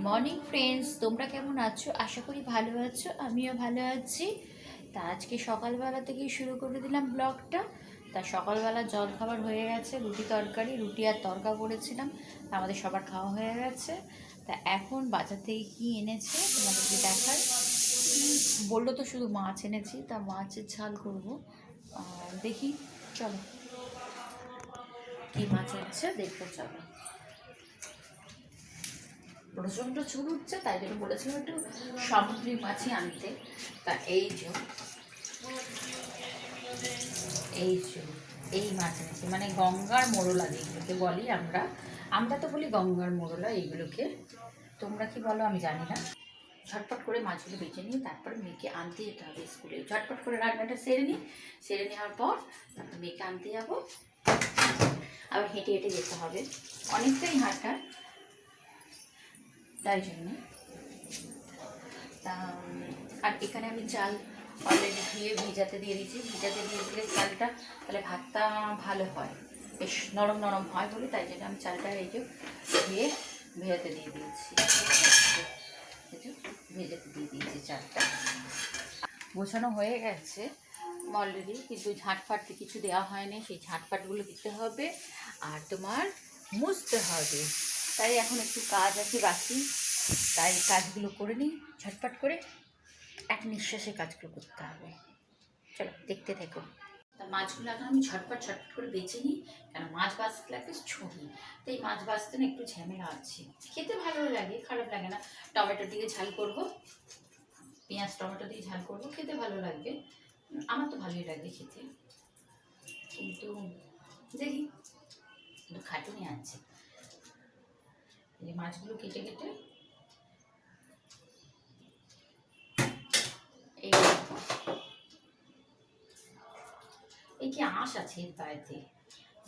Morning friends, তোমরা কেমন আছো? আশা করি ভালো আছো, আমিও ভালো আছি। তা আজকে সকালবেলা থেকেই শুরু করে দিলাম ব্লগটা। তা সকালবেলা জল খাবার হয়ে গেছে, রুটি তরকারি, রুটি আর তরকা করেছিলাম, তা আমাদের সবার খাওয়া হয়ে গেছে। তা এখন বাজার থেকে কী এনেছে তোমাদেরকে দেখার। বললো তো শুধু মাছ এনেছি, তা মাছের ঝাল করবো। দেখি, চলো কী মাছ এনেছে দেখবো, চলো। প্রচণ্ড চুল উঠছে, তাই জন্য বলেছিলাম একটু সামুদ্রিক মাছই আনতে। তা এই যে এই মাছ এনেছি, মানে গঙ্গার মোরলা যেগুলোকে বলি আমরা। আমরা তো বলি গঙ্গার মোরলা এইগুলোকে, তোমরা কি বলো আমি জানি না। ঝটপট করে মাছগুলো বেছে নিই, তারপরে মেয়েকে আনতে যেতে হবে স্কুলে। ঝটপট করে রান্নাটা সেরে নিই, সেরে নেওয়ার পর তারপর মেয়েকে আনতে যাবো। আবার হেঁটে হেঁটে যেতে হবে, অনেকটাই হাঁটা, তাই জন্যে। তা আর এখানে আমি চাল অলরেডি ধুয়ে ভিজাতে দিয়ে দিয়েছি। ভিজাতে দিয়ে দিলে চালটা তাহলে ভাতটা ভালো হয়, বেশ নরম নরম হয় বলে, তাই জন্য আমি চালটা এই যে ধুয়ে ভেজাতে দিয়ে দিয়েছি। ভেজাতে দিয়ে দিয়েছি চালটা, গোছানো হয়ে গেছে অলরেডি, কিন্তু ঝাঁটফাট কিছু দেওয়া হয়নি। সেই ঝাঁটফাটগুলো দিতে হবে আর তোমার মুছতে হবে। তাই এখন একটু কাজ আছে বাকি, তাই কাজগুলো করে নিই ঝটপট করে, এক নিঃশ্বাসে কাজগুলো করতে হবে। চলো দেখতে থেকো। তা মাছগুলো এখন আমি ঝটপট করে বেছে নিই, কেন মাছ বাছতে লাগবে ছুরি, তো এই মাছ বাছতে না একটু ঝামেলা আছে। খেতে ভালো লাগে, খারাপ লাগে না। টমেটো দিয়ে ঝাল করবো, পেঁয়াজ টমেটো দিয়ে ঝাল করবো, খেতে ভালো লাগবে। আমার তো ভালোই লাগে খেতে, কিন্তু দেখি একটু খাটুনি আছে। এই মাছগুলো কেটে কেটে এই কি আঁশ আছে এর গায়েতে,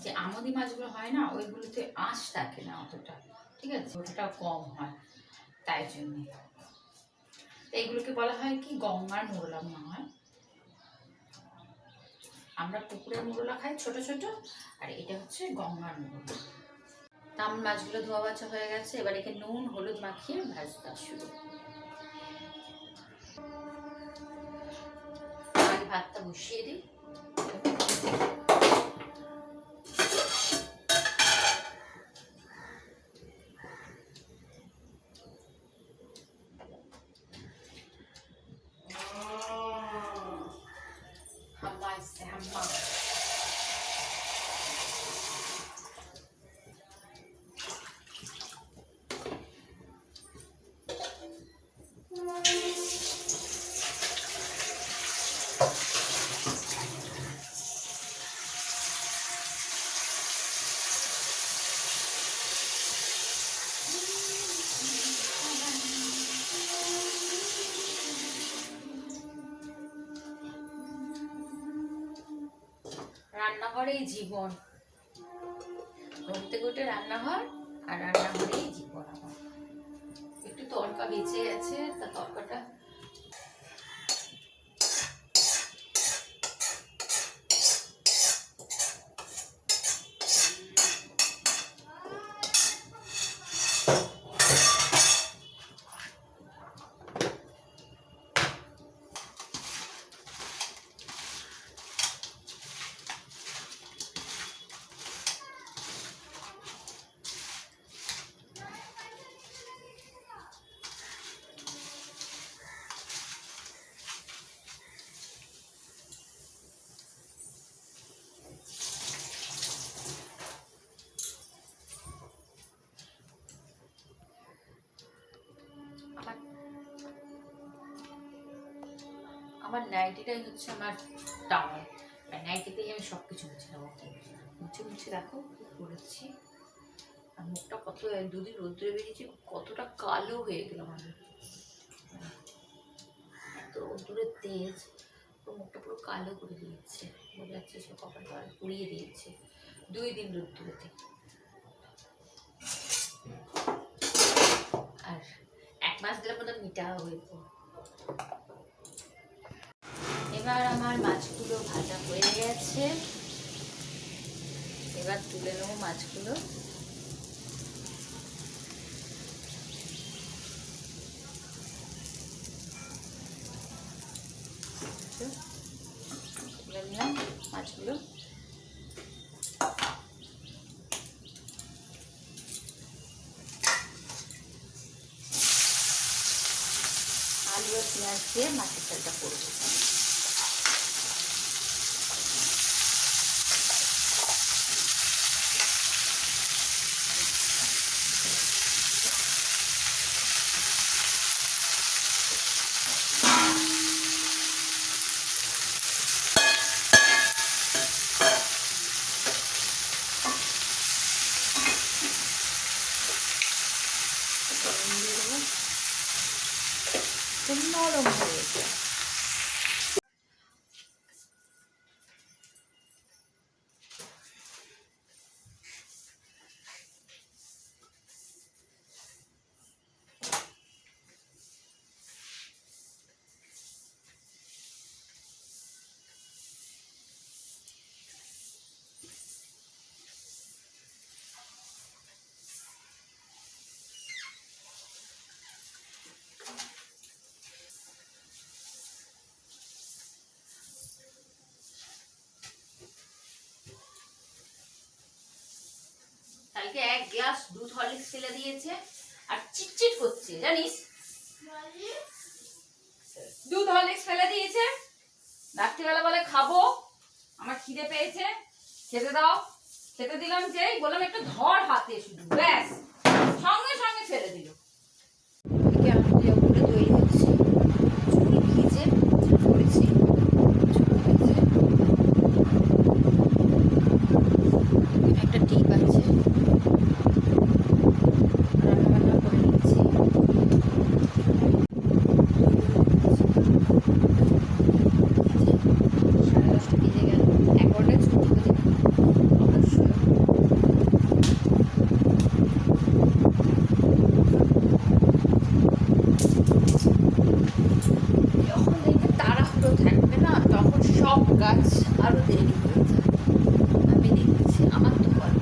যে আমদি মাছগুলো হয় না ওইগুলোতে আঁশ থাকে না অতটা, ঠিক আছে, ওটাও কম হয়, তাই জন্যে। এইগুলোকে বলা হয় কি গঙ্গার মোরলা মনে হয়। আমরা পুকুরের মোরলা খাই ছোট ছোট, আর এটা হচ্ছে গঙ্গার মোরলা। তাম মাছগুলো ধোয়া বাছা হয়ে গেছে, এবার একে নুন হলুদ মাখিয়ে ভাজতে শুরু। আগে ভাতটা বসিয়ে দিই। রান্নাঘরেই জীবন, ঘুম থেকে উঠে রান্নাঘর, আর রান্নাঘরেই জীবন আমার। একটু তরকা বেঁচে গেছে, তা তরকাটা আমার নাইটিটাই হচ্ছে আমার টাওয়ার, নাইটিতেই আমি সব কিছু মুছে নেবো। মুছে মুছে দেখো কি করেছি, আর মুখটা কত দুদিন রোদ্রে বেরিয়েছি, কতটা কালো হয়ে গেলাম আমি, এত রোদ্দুরের তেজ, তো মুখটা পুরো কালো করে দিয়েছে, বোঝা যাচ্ছে সে কপালটা পুড়িয়ে দিয়েছে 2 দিন রোদ্দুরেতে। আর 1 মাস দিলে মতো মিটা হইতো। এবার আমার মাছগুলো ভাজা হয়ে গেছে, এবার তুলে নেবো মাছগুলো। এবার তুলে নেবো মাছগুলো, তুলে নিয়ে এবার তেল দিয়ে দেবো, তেল দিয়ে একটু ভাজা করে নেবো। তেল দিয়ে একটু ভাজা করে নিলে তারপরে মাছগুলো দিয়ে দেবো। মাছগুলো ভাজা হয়ে গেছে, এবার তুলে নেবো মাছগুলো। এবার তুলে নেবো মাছগুলো, তুলে নিয়ে এবার তেল দিয়ে একটু ভাজা করে নেবো। তুলে নিলাম মাছগুলো। আলু আর পেঁয়াজ দিয়ে মাছের ঝালটা করবো। নরম হয়েছে। কালকে 1 গ্লাস দুধ হরলিক্স ফেলে দিয়েছে আর চিটচিট করছে জানিস। দুধ হরলিক্স ফেলে দিয়েছে, রাত্রিবেলা বলে খাবো, আমার খিদে পেয়েছে, খেতে দাও। খেতে দিলাম, যেই বললাম একটু ধর হাতে, শুধু ব্যাস সঙ্গে সঙ্গে ফেলে দিল। তৈরি হচ্ছে, ভিজে করেছি, একটা টিপ আছে, রান্নাবান্না করে নিচ্ছি। সাড়ে 10টা বেজে গেল, 11টায় ছুটি হয়ে অবশ্যই। যখন দেখবে তাড়াহুড়ো থাকবে না, তখন সব কাজ আরো দেরি হয়ে যায়। আমি দেখেছি, আমার তো হয়,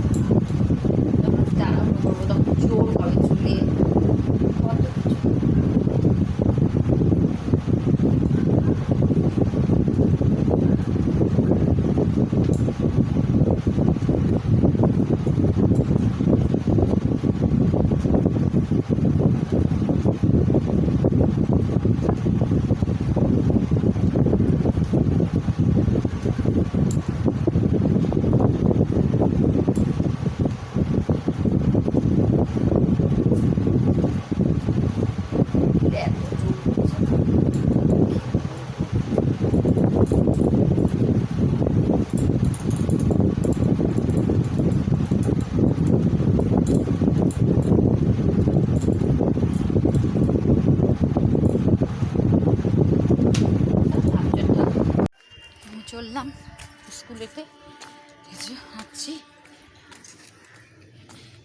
যখন তাড়াহুড়ো করবো তখন জোর হবে চুলে, কত কিছু। চললাম স্কুলেতে, হাঁটছি।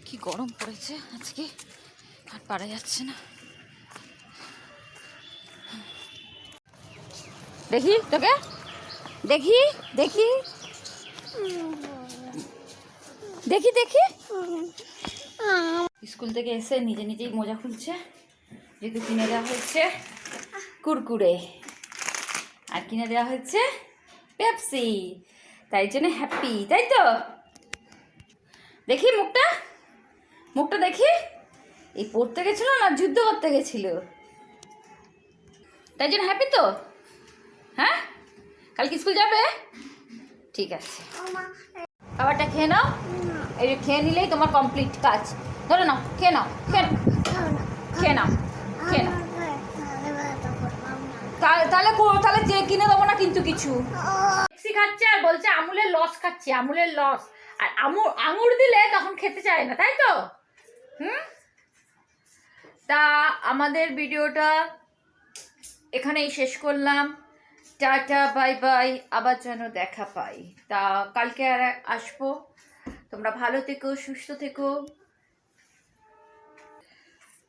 কি গরম পড়েছে আজকে, আর পারা যাচ্ছে না। দেখি তোকে, দেখি দেখি দেখি দেখি। স্কুল থেকে এসে নিজে নিজেই মোজা খুলছে, যেহেতু কিনে দেওয়া হয়েছে কুরকুরে আর কিনে দেওয়া হয়েছে পেপসি, তাই জন্য হ্যাপি, তাই তো। দেখি মুখটা, মুখটা দেখি। এই পড়তে গেছিল না যুদ্ধ করতে গেছিল, তাই জন্য হ্যাপি তো। হ্যাঁ, কালকে স্কুল যাবে, ঠিক আছে। খাবারটা খেয়ে নাও, এই যে খেয়ে নিলেই তোমার কমপ্লিট কাজ। ধরে নাও, খেয়ে নাও, খেয়ে নাও, খেয়ে নাও, খেয়ে নাও। তাহলে তাহলে যে কিনে দেবো না কিন্তু কিছু। মিক্সি খাচ্ছে আর বলছে আমুলের লস খাচ্ছে, আমুলের লস। আর আঙুর দিলে তখন খেতে চায় না, তাই তো। তা আমাদের ভিডিওটা এখানেই শেষ করলাম। টাটা বাই বাই, আবার যেন দেখা পাই। তা কালকে আর আসবো। তোমরা ভালো থেকো, সুস্থ থেকো,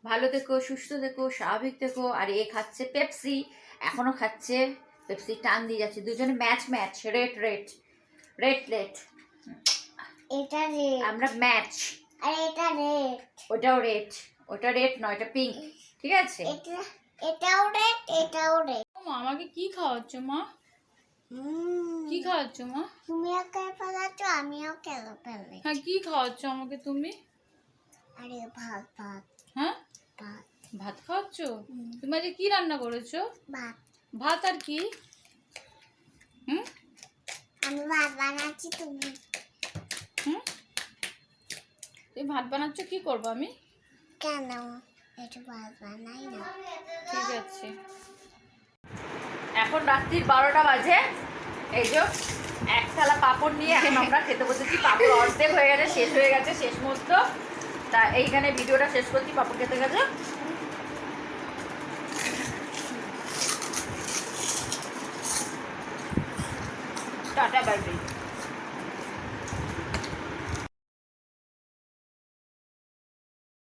ভালো থেকো, সুস্থ থেকো, স্বাভাবিক থেকো। আর এ খাচ্ছে পেপসি, এখনো খাচ্ছে পেপসি, টান দিয়ে যাচ্ছে দুজনে। Match match, red red red red, এটা রেড, আমরা ম্যাচ। আর এটা রেড, ওটাও রেড, ওটা রেড নয়, এটা পিঙ্ক, ঠিক আছে। এটাও রেড, এটাও রেড। মা আমাকে কি খাওয়াচ্ছ মা? কি খাওয়াচ্ছ মা? তুমিও কেলে ফেলাচ্ছ, আমিও কেলে ফেলি। হ্যাঁ, কি খাওয়াচ্ছ আমাকে তুমি? আরে ভাত ভাত হ্যাঁ, ভাত ভাত খাওয়াচ্ছ? তুমি আজকে কি রান্না করেছো? ভাত। ভাত আর কি? আমি ভাত বানাচ্ছি, তুমি তুমি ভাত বানাচ্ছ, কি করবো আমি? কেন একটু ভাত বানাই না? ঠিক আছে। এখন রাত্রির 12টা বাজে। এই যে এক থালা পাঁপড় নিয়ে এখন আমরা খেতে বসেছি। পাঁপড় অর্ধেক হয়ে গেছে, শেষ হয়ে গেছে শেষ মুহূর্ত। তা এইখানে ভিডিওটা শেষ করছি। পাঁপড় খেতে গেছে। Tata, bye bye.